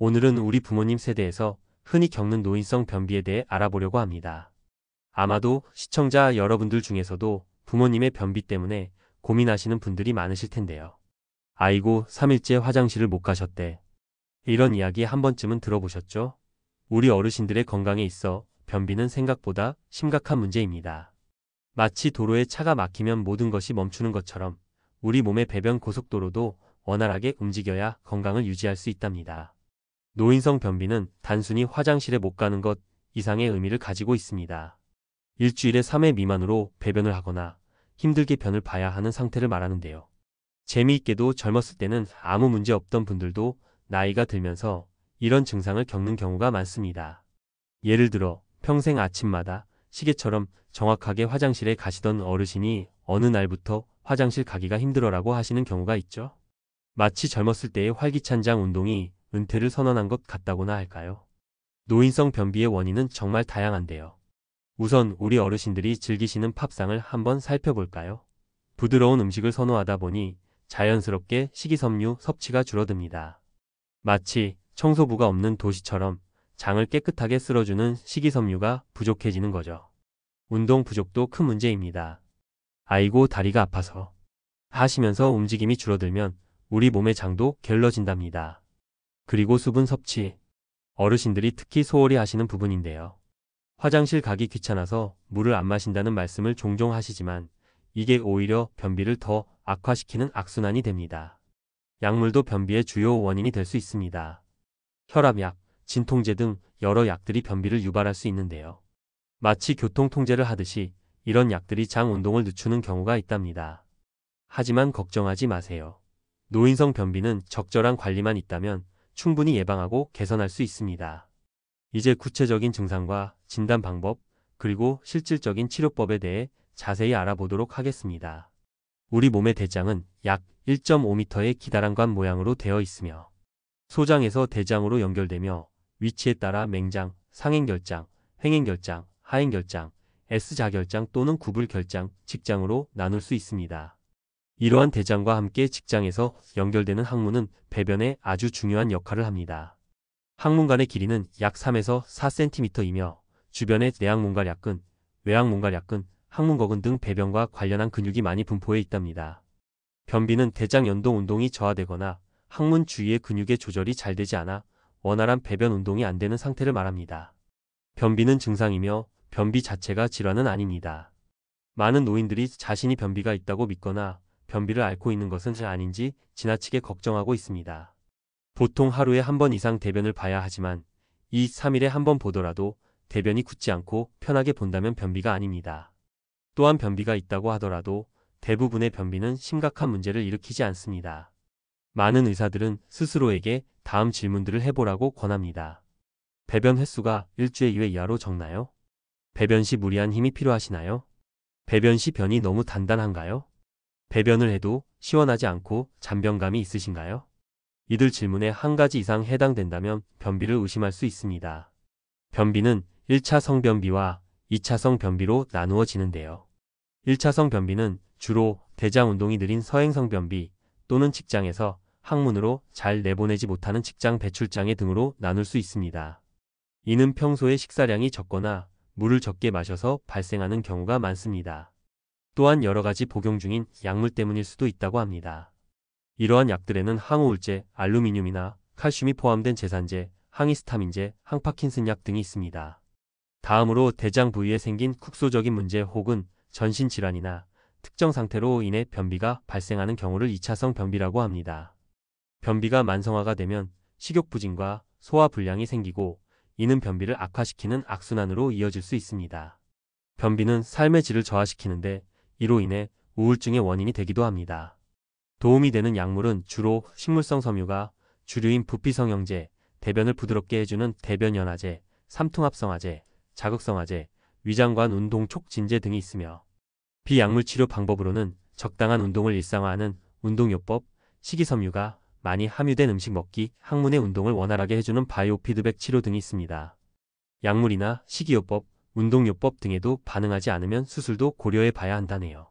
오늘은 우리 부모님 세대에서 흔히 겪는 노인성 변비에 대해 알아보려고 합니다. 아마도 시청자 여러분들 중에서도 부모님의 변비 때문에 고민하시는 분들이 많으실 텐데요. 아이고, 3일째 화장실을 못 가셨대. 이런 이야기 한 번쯤은 들어보셨죠? 우리 어르신들의 건강에 있어 변비는 생각보다 심각한 문제입니다. 마치 도로에 차가 막히면 모든 것이 멈추는 것처럼 우리 몸의 배변 고속도로도 원활하게 움직여야 건강을 유지할 수 있답니다. 노인성 변비는 단순히 화장실에 못 가는 것 이상의 의미를 가지고 있습니다. 일주일에 3회 미만으로 배변을 하거나 힘들게 변을 봐야 하는 상태를 말하는데요. 재미있게도 젊었을 때는 아무 문제 없던 분들도 나이가 들면서 이런 증상을 겪는 경우가 많습니다. 예를 들어 평생 아침마다 시계처럼 정확하게 화장실에 가시던 어르신이 어느 날부터 화장실 가기가 힘들어라고 하시는 경우가 있죠. 마치 젊었을 때의 활기찬 운동이 은퇴를 선언한 것 같다고나 할까요? 노인성 변비의 원인은 정말 다양한데요. 우선 우리 어르신들이 즐기시는 팝상을 한번 살펴볼까요? 부드러운 음식을 선호하다 보니 자연스럽게 식이섬유 섭취가 줄어듭니다. 마치 청소부가 없는 도시처럼 장을 깨끗하게 쓸어주는 식이섬유가 부족해지는 거죠. 운동 부족도 큰 문제입니다. 아이고, 다리가 아파서 하시면서 움직임이 줄어들면 우리 몸의 장도 게을러진답니다. 그리고 수분 섭취. 어르신들이 특히 소홀히 하시는 부분인데요. 화장실 가기 귀찮아서 물을 안 마신다는 말씀을 종종 하시지만 이게 오히려 변비를 더 악화시키는 악순환이 됩니다. 약물도 변비의 주요 원인이 될 수 있습니다. 혈압약, 진통제 등 여러 약들이 변비를 유발할 수 있는데요. 마치 교통통제를 하듯이 이런 약들이 장 운동을 늦추는 경우가 있답니다. 하지만 걱정하지 마세요. 노인성 변비는 적절한 관리만 있다면 충분히 예방하고 개선할 수 있습니다. 이제 구체적인 증상과 진단 방법, 그리고 실질적인 치료법에 대해 자세히 알아보도록 하겠습니다. 우리 몸의 대장은 약 1.5m의 기다란관 모양으로 되어 있으며 소장에서 대장으로 연결되며 위치에 따라 맹장, 상행결장, 횡행결장, 하행결장, S자결장 또는 구불결장, 직장으로 나눌 수 있습니다. 이러한 대장과 함께 직장에서 연결되는 항문은 배변에 아주 중요한 역할을 합니다. 항문관의 길이는 약 3에서 4cm이며 주변에 내항문괄약근, 외항문괄약근, 항문거근 등 배변과 관련한 근육이 많이 분포해 있답니다. 변비는 대장 연동 운동이 저하되거나 항문 주위의 근육의 조절이 잘 되지 않아 원활한 배변 운동이 안 되는 상태를 말합니다. 변비는 증상이며 변비 자체가 질환은 아닙니다. 많은 노인들이 자신이 변비가 있다고 믿거나 변비를 앓고 있는 것은 아닌지 지나치게 걱정하고 있습니다. 보통 하루에 한 번 이상 대변을 봐야 하지만 2, 3일에 한 번 보더라도 대변이 굳지 않고 편하게 본다면 변비가 아닙니다. 또한 변비가 있다고 하더라도 대부분의 변비는 심각한 문제를 일으키지 않습니다. 많은 의사들은 스스로에게 다음 질문들을 해보라고 권합니다. 배변 횟수가 일주에 2회 이하로 적나요? 배변 시 무리한 힘이 필요하시나요? 배변 시 변이 너무 단단한가요? 배변을 해도 시원하지 않고 잔변감이 있으신가요? 이들 질문에 한 가지 이상 해당된다면 변비를 의심할 수 있습니다. 변비는 1차성 변비와 2차성 변비로 나누어지는데요. 1차성 변비는 주로 대장 운동이 느린 서행성 변비 또는 직장에서 항문으로 잘 내보내지 못하는 직장 배출장애 등으로 나눌 수 있습니다. 이는 평소에 식사량이 적거나 물을 적게 마셔서 발생하는 경우가 많습니다. 또한 여러 가지 복용 중인 약물 때문일 수도 있다고 합니다. 이러한 약들에는 항우울제, 알루미늄이나 칼슘이 포함된 제산제, 항히스타민제, 항파킨슨약 등이 있습니다. 다음으로 대장 부위에 생긴 국소적인 문제 혹은 전신질환이나 특정 상태로 인해 변비가 발생하는 경우를 2차성 변비라고 합니다. 변비가 만성화가 되면 식욕부진과 소화불량이 생기고 이는 변비를 악화시키는 악순환으로 이어질 수 있습니다. 변비는 삶의 질을 저하시키는데 이로 인해 우울증의 원인이 되기도 합니다. 도움이 되는 약물은 주로 식물성 섬유가 주류인 부피성형제, 대변을 부드럽게 해주는 대변연화제, 삼투압성화제, 자극성화제, 위장관 운동 촉진제 등이 있으며 비약물 치료 방법으로는 적당한 운동을 일상화하는 운동요법, 식이섬유가 많이 함유된 음식 먹기, 항문의 운동을 원활하게 해주는 바이오 피드백 치료 등이 있습니다. 약물이나 식이요법, 운동요법 등에도 반응하지 않으면 수술도 고려해 봐야 한다네요.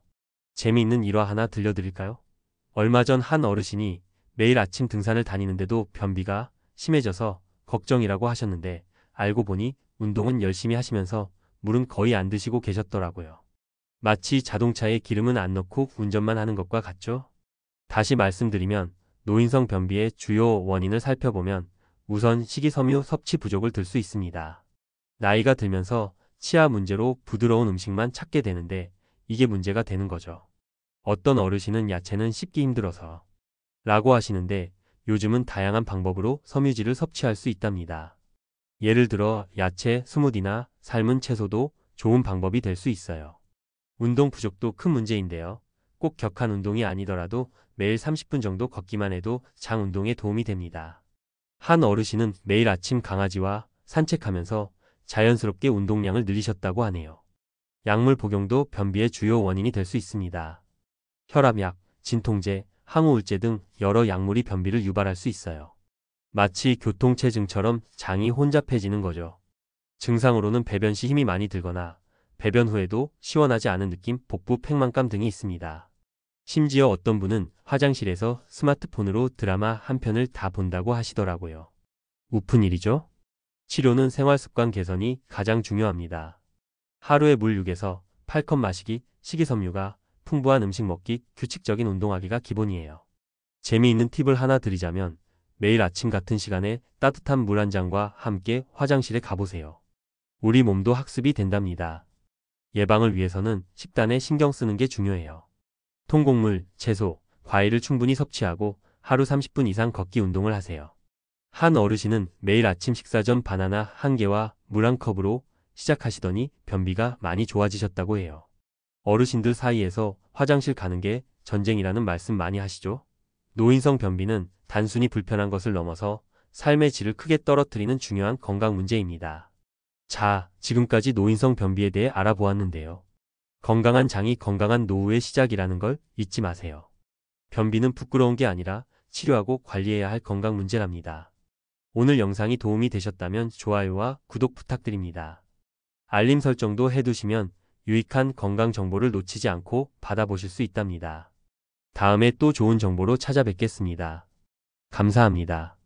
재미있는 일화 하나 들려드릴까요? 얼마 전 한 어르신이 매일 아침 등산을 다니는데도 변비가 심해져서 걱정이라고 하셨는데 알고 보니 운동은 열심히 하시면서 물은 거의 안 드시고 계셨더라고요. 마치 자동차에 기름은 안 넣고 운전만 하는 것과 같죠? 다시 말씀드리면 노인성 변비의 주요 원인을 살펴보면 우선 식이섬유 섭취 부족을 들 수 있습니다. 나이가 들면서 치아 문제로 부드러운 음식만 찾게 되는데 이게 문제가 되는 거죠. 어떤 어르신은 야채는 씹기 힘들어서 라고 하시는데 요즘은 다양한 방법으로 섬유질을 섭취할 수 있답니다. 예를 들어 야채 스무디나 삶은 채소도 좋은 방법이 될 수 있어요. 운동 부족도 큰 문제인데요. 꼭 격한 운동이 아니더라도 매일 30분 정도 걷기만 해도 장 운동에 도움이 됩니다. 한 어르신은 매일 아침 강아지와 산책하면서 자연스럽게 운동량을 늘리셨다고 하네요. 약물 복용도 변비의 주요 원인이 될 수 있습니다. 혈압약, 진통제, 항우울제 등 여러 약물이 변비를 유발할 수 있어요. 마치 교통체증처럼 장이 혼잡해지는 거죠. 증상으로는 배변 시 힘이 많이 들거나 배변 후에도 시원하지 않은 느낌, 복부 팽만감 등이 있습니다. 심지어 어떤 분은 화장실에서 스마트폰으로 드라마 한 편을 다 본다고 하시더라고요. 우픈 일이죠? 치료는 생활습관 개선이 가장 중요합니다. 하루에 물 6에서 8컵 마시기, 식이섬유가 풍부한 음식 먹기, 규칙적인 운동하기가 기본이에요. 재미있는 팁을 하나 드리자면 매일 아침 같은 시간에 따뜻한 물 한 잔과 함께 화장실에 가보세요. 우리 몸도 학습이 된답니다. 예방을 위해서는 식단에 신경 쓰는 게 중요해요. 통곡물, 채소, 과일을 충분히 섭취하고 하루 30분 이상 걷기 운동을 하세요. 한 어르신은 매일 아침 식사 전 바나나 한 개와 물 한 컵으로 시작하시더니 변비가 많이 좋아지셨다고 해요. 어르신들 사이에서 화장실 가는 게 전쟁이라는 말씀 많이 하시죠? 노인성 변비는 단순히 불편한 것을 넘어서 삶의 질을 크게 떨어뜨리는 중요한 건강 문제입니다. 자, 지금까지 노인성 변비에 대해 알아보았는데요. 건강한 장이 건강한 노후의 시작이라는 걸 잊지 마세요. 변비는 부끄러운 게 아니라 치료하고 관리해야 할 건강 문제랍니다. 오늘 영상이 도움이 되셨다면 좋아요와 구독 부탁드립니다. 알림 설정도 해두시면 유익한 건강 정보를 놓치지 않고 받아보실 수 있답니다. 다음에 또 좋은 정보로 찾아뵙겠습니다. 감사합니다.